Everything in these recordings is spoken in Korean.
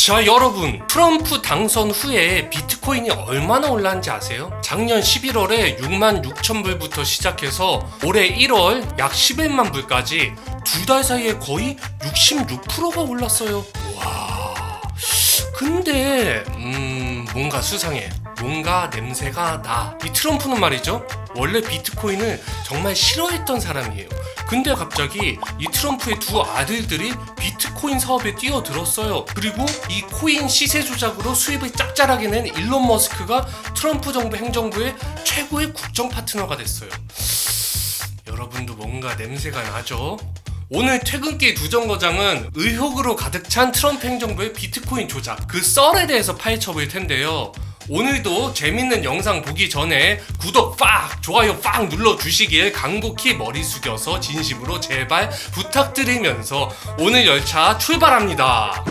자, 여러분, 트럼프 당선 후에 비트코인이 얼마나 올랐는지 아세요? 작년 11월에 66,000불부터 시작해서 올해 1월 약 11만 불까지 두 달 사이에 거의 66%가 올랐어요. 와, 근데 뭔가 수상해. 뭔가 냄새가 나. 이 트럼프는 말이죠, 원래 비트코인을 정말 싫어했던 사람이에요. 근데 갑자기 이 트럼프의 두 아들들이 비트코인 사업에 뛰어들었어요. 그리고 이 코인 시세 조작으로 수입을 짭짤하게 낸 일론 머스크가 트럼프 정부 행정부의 최고의 국정 파트너가 됐어요. 여러분도 뭔가 냄새가 나죠? 오늘 퇴근길 두 정거장은 의혹으로 가득 찬 트럼프 행정부의 비트코인 조작, 그 썰에 대해서 파헤쳐볼 텐데요. 오늘도 재밌는 영상 보기 전에 구독 빡! 좋아요 빡! 눌러주시길 간곡히 머리 숙여서 진심으로 제발 부탁드리면서 오늘 열차 출발합니다.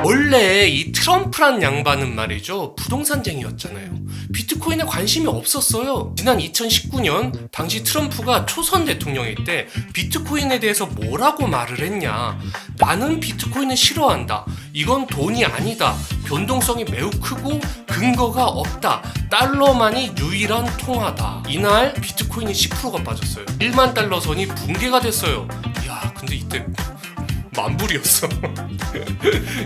원래 이 트럼프란 양반은 말이죠, 부동산쟁이였잖아요. 비트코인에 관심이 없었어요. 지난 2019년 당시 트럼프가 초선 대통령일 때 비트코인에 대해서 뭐라고 말을 했냐. 나는 비트코인을 싫어한다. 이건 돈이 아니다. 변동성이 매우 크고 근거가 없다. 달러만이 유일한 통화다. 이날 비트코인이 10%가 빠졌어요. 1만 달러 선이 붕괴가 됐어요. 야, 근데 이때 만불이었어.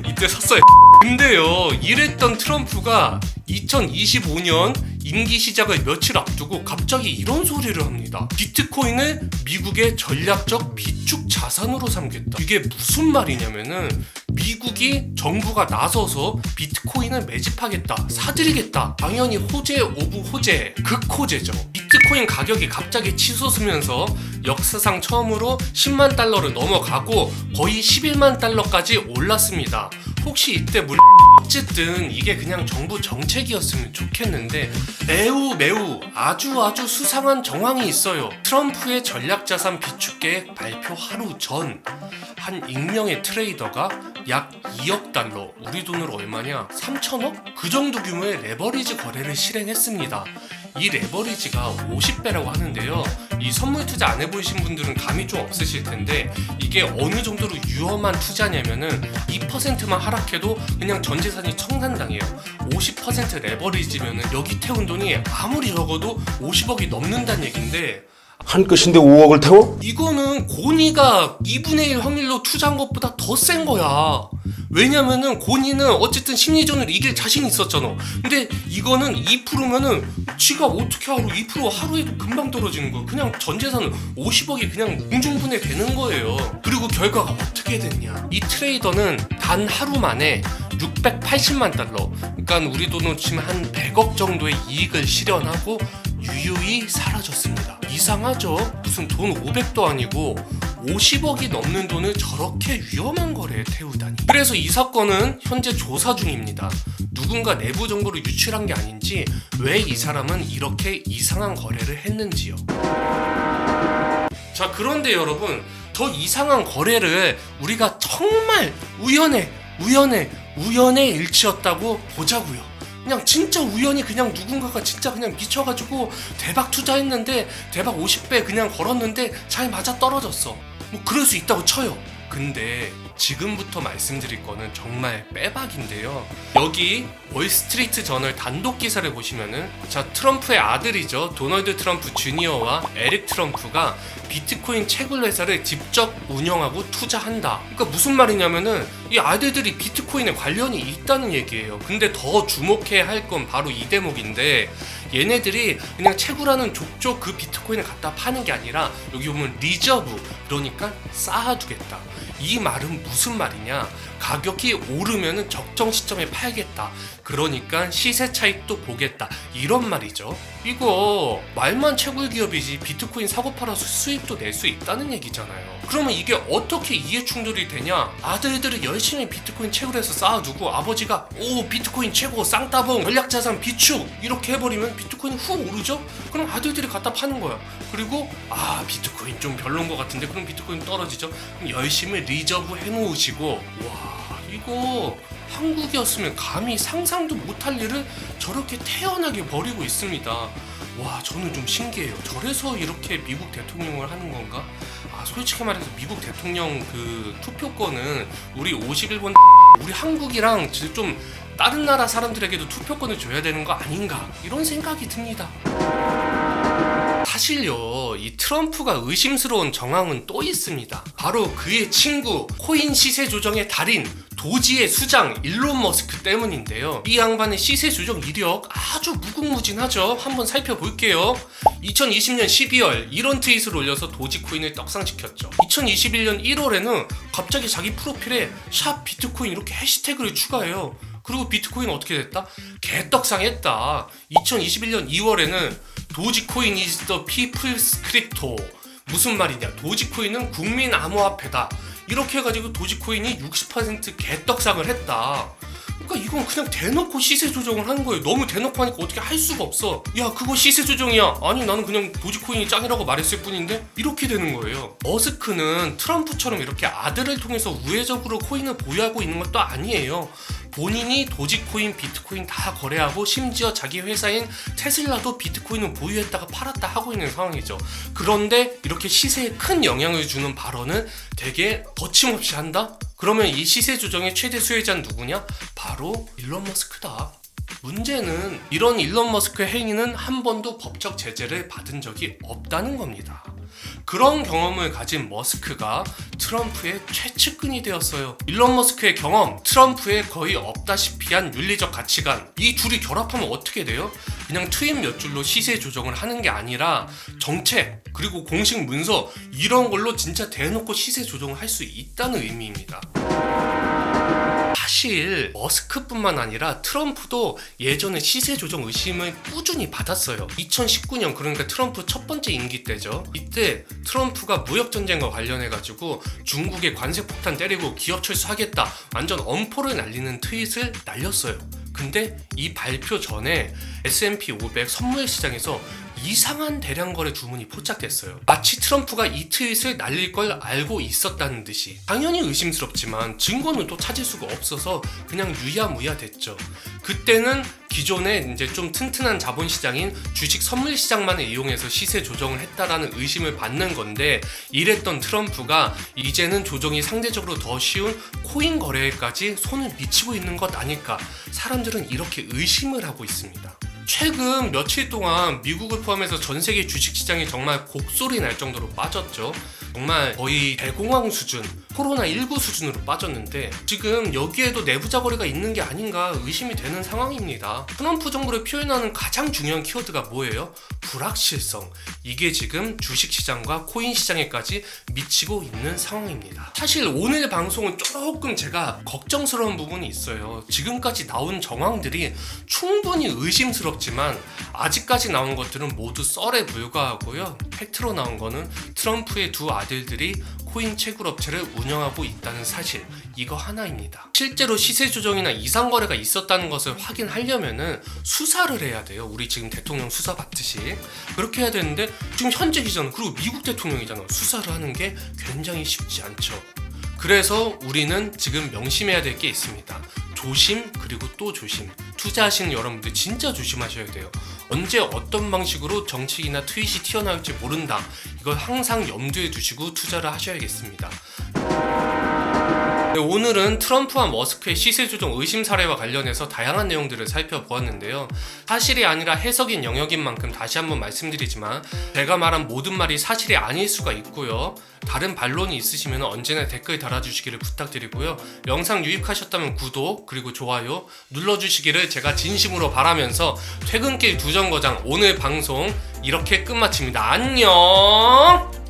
이때 샀어요. 근데요, 이랬던 트럼프가 2025년 임기 시작을 며칠 앞두고 갑자기 이런 소리를 합니다. 비트코인을 미국의 전략적 비축 자산으로 삼겠다. 이게 무슨 말이냐면은 미국이 정부가 나서서 비트코인을 매집하겠다, 사들이겠다. 당연히 호재 오브 호재, 극호재죠. 비트코인 가격이 갑자기 치솟으면서 역사상 처음으로 10만 달러를 넘어가고 거의 11만 달러까지 올랐습니다. 혹시 이때 어쨌든 이게 그냥 정부 정책이었으면 좋겠는데 매우 아주 수상한 정황이 있어요. 트럼프의 전략자산 비축 계획 발표 하루 전 한 익명의 트레이더가 약 2억 달러, 우리 돈으로 얼마냐? 3천억? 그 정도 규모의 레버리지 거래를 실행했습니다. 이 레버리지가 50배라고 하는데요. 이 선물 투자 안 해보신 분들은 감이 좀 없으실 텐데 이게 어느 정도로 위험한 투자냐면은 2%만 하락해도 그냥 전 재산이 청산당해요. 50% 레버리지면은 여기 태운 돈이 아무리 적어도 50억이 넘는다는 얘긴데, 한 끝인데 5억을 태워? 이거는 고니가 2분의 1 확률로 투자한 것보다 더 센 거야. 왜냐면은 고니는 어쨌든 심리전을 이길 자신이 있었잖아. 근데 이거는 2%면은 지가 어떻게 하루 2% 하루에도 금방 떨어지는 거야. 그냥 전 재산은 50억이 그냥 공중분해 되는 거예요. 그리고 결과가 어떻게 됐냐. 이 트레이더는 단 하루 만에 680만 달러, 그러니까 우리 돈으로 치면 한 100억 정도의 이익을 실현하고 유유히 사라졌습니다. 이상하죠? 무슨 돈 500도 아니고 50억이 넘는 돈을 저렇게 위험한 거래에 태우다니. 그래서 이 사건은 현재 조사 중입니다. 누군가 내부 정보를 유출한 게 아닌지, 왜 이 사람은 이렇게 이상한 거래를 했는지요. 자, 그런데 여러분, 저 이상한 거래를 우리가 정말 우연의 일치였다고 보자고요. 그냥 진짜 우연히 그냥 누군가가 진짜 그냥 미쳐가지고 대박 투자했는데 대박 50배 그냥 걸었는데 잘 맞아 떨어졌어. 뭐 그럴 수 있다고 쳐요. 근데 지금부터 말씀드릴 거는 정말 빼박인데요. 여기 월스트리트 저널 단독 기사를 보시면은, 자, 트럼프의 아들이죠, 도널드 트럼프 주니어와 에릭 트럼프가 비트코인 채굴 회사를 직접 운영하고 투자한다. 그러니까 무슨 말이냐면은 이 아들들이 비트코인에 관련이 있다는 얘기예요. 근데 더 주목해야 할 건 바로 이 대목인데, 얘네들이 그냥 채굴하는 족족 그 비트코인을 갖다 파는 게 아니라 여기 보면 리저브, 그러니까 쌓아두겠다. 이 말은 무슨 말이냐, 가격이 오르면은 적정 시점에 팔겠다. 그러니까 시세 차익도 보겠다, 이런 말이죠. 이거 말만 채굴 기업이지 비트코인 사고 팔아서 수익도 낼 수 있다는 얘기잖아요. 그러면 이게 어떻게 이해 충돌이 되냐. 아들들이 열심히 비트코인 채굴해서 쌓아두고 아버지가 오 비트코인 최고 쌍따봉 전략자산 비축 이렇게 해버리면 비트코인이 훅 오르죠? 그럼 아들들이 갖다 파는 거야. 그리고 아 비트코인 좀 별론 것 같은데, 그럼 비트코인 떨어지죠? 그럼 열심히 리저브 해놓으시고, 와 이거 한국이었으면 감히 상상도 못할 일을 저렇게 태연하게 벌이고 있습니다. 와 저는 좀 신기해요. 저래서 이렇게 미국 대통령을 하는 건가? 아 솔직히 말해서 미국 대통령 그 투표권은 우리 51번 우리 한국이랑 진짜 좀 다른 나라 사람들에게도 투표권을 줘야 되는 거 아닌가 이런 생각이 듭니다. 사실요, 이 트럼프가 의심스러운 정황은 또 있습니다. 바로 그의 친구 코인 시세 조정의 달인 도지의 수장 일론 머스크 때문인데요. 이 양반의 시세 조정 이력 아주 무궁무진하죠. 한번 살펴볼게요. 2020년 12월 이런 트윗을 올려서 도지코인을 떡상시켰죠. 2021년 1월에는 갑자기 자기 프로필에 샵 비트코인 이렇게 해시태그를 추가해요. 그리고 비트코인 어떻게 됐다? 개떡상했다. 2021년 2월에는 도지코인 is the people's crypto. 무슨 말이냐? 도지코인은 국민 암호화폐다. 이렇게 해가지고 도지코인이 60% 개떡상을 했다. 그러니까 이건 그냥 대놓고 시세 조정을 하는 거예요. 너무 대놓고 하니까 어떻게 할 수가 없어. 야, 그거 시세 조정이야. 아니, 나는 그냥 도지코인이 짱이라고 말했을 뿐인데? 이렇게 되는 거예요. 머스크는 트럼프처럼 이렇게 아들을 통해서 우회적으로 코인을 보유하고 있는 것도 아니에요. 본인이 도지코인, 비트코인 다 거래하고 심지어 자기 회사인 테슬라도 비트코인을 보유했다가 팔았다 하고 있는 상황이죠. 그런데 이렇게 시세에 큰 영향을 주는 발언을 되게 거침없이 한다? 그러면 이 시세 조정의 최대 수혜자는 누구냐? 바로 일론 머스크다. 문제는 이런 일론 머스크의 행위는 한 번도 법적 제재를 받은 적이 없다는 겁니다. 그런 경험을 가진 머스크가 트럼프의 최측근이 되었어요. 일론 머스크의 경험, 트럼프의 거의 없다시피 한 윤리적 가치관, 이 둘이 결합하면 어떻게 돼요? 그냥 트윗 몇 줄로 시세 조정을 하는 게 아니라 정책, 그리고 공식 문서 이런 걸로 진짜 대놓고 시세 조정을 할 수 있다는 의미입니다. 사실 머스크뿐만 아니라 트럼프도 예전에 시세 조정 의심을 꾸준히 받았어요. 2019년, 그러니까 트럼프 첫 번째 임기 때죠. 이때 트럼프가 무역 전쟁과 관련해 가지고 중국에 관세 폭탄 때리고 기업 철수하겠다, 완전 엄포를 날리는 트윗을 날렸어요. 근데 이 발표 전에 S&P 500 선물 시장에서 이상한 대량 거래 주문이 포착됐어요. 마치 트럼프가 이 트윗을 날릴 걸 알고 있었다는 듯이. 당연히 의심스럽지만 증거는 또 찾을 수가 없어서 그냥 유야무야 됐죠. 그때는 기존에 이제 좀 튼튼한 자본시장인 주식 선물 시장만을 이용해서 시세 조정을 했다라는 의심을 받는 건데, 이랬던 트럼프가 이제는 조정이 상대적으로 더 쉬운 코인 거래에까지 손을 미치고 있는 것 아닐까, 사람들은 이렇게 의심을 하고 있습니다. 최근 며칠 동안 미국을 포함해서 전 세계 주식시장이 정말 곡소리 날 정도로 빠졌죠. 정말 거의 대공황 수준, 코로나19 수준으로 빠졌는데 지금 여기에도 내부자 거래가 있는 게 아닌가 의심이 되는 상황입니다. 트럼프 정부를 표현하는 가장 중요한 키워드가 뭐예요? 불확실성. 이게 지금 주식시장과 코인시장에까지 미치고 있는 상황입니다. 사실 오늘 방송은 조금 제가 걱정스러운 부분이 있어요. 지금까지 나온 정황들이 충분히 의심스럽지만 아직까지 나온 것들은 모두 썰에 불과하고요. 팩트로 나온 거는 트럼프의 두 아들들이 코인 채굴업체를 운영하고 있다는 사실, 이거 하나입니다. 실제로 시세 조정이나 이상 거래가 있었다는 것을 확인하려면은 수사를 해야 돼요. 우리 지금 대통령 수사 받듯이 그렇게 해야 되는데, 지금 현재 기자는, 그리고 미국 대통령이잖아, 수사를 하는 게 굉장히 쉽지 않죠. 그래서 우리는 지금 명심해야 될 게 있습니다. 조심, 그리고 또 조심. 투자하시는 여러분들 진짜 조심하셔야 돼요. 언제 어떤 방식으로 정책이나 트윗이 튀어나올지 모른다. 이걸 항상 염두에 두시고 투자를 하셔야겠습니다. 네, 오늘은 트럼프와 머스크의 시세 조정 의심 사례와 관련해서 다양한 내용들을 살펴보았는데요. 사실이 아니라 해석인 영역인 만큼 다시 한번 말씀드리지만, 제가 말한 모든 말이 사실이 아닐 수가 있고요. 다른 반론이 있으시면 언제나 댓글 달아주시기를 부탁드리고요. 영상 유익하셨다면 구독 그리고 좋아요 눌러주시기를 제가 진심으로 바라면서 퇴근길 두정거장 오늘 방송 이렇게 끝마칩니다. 안녕.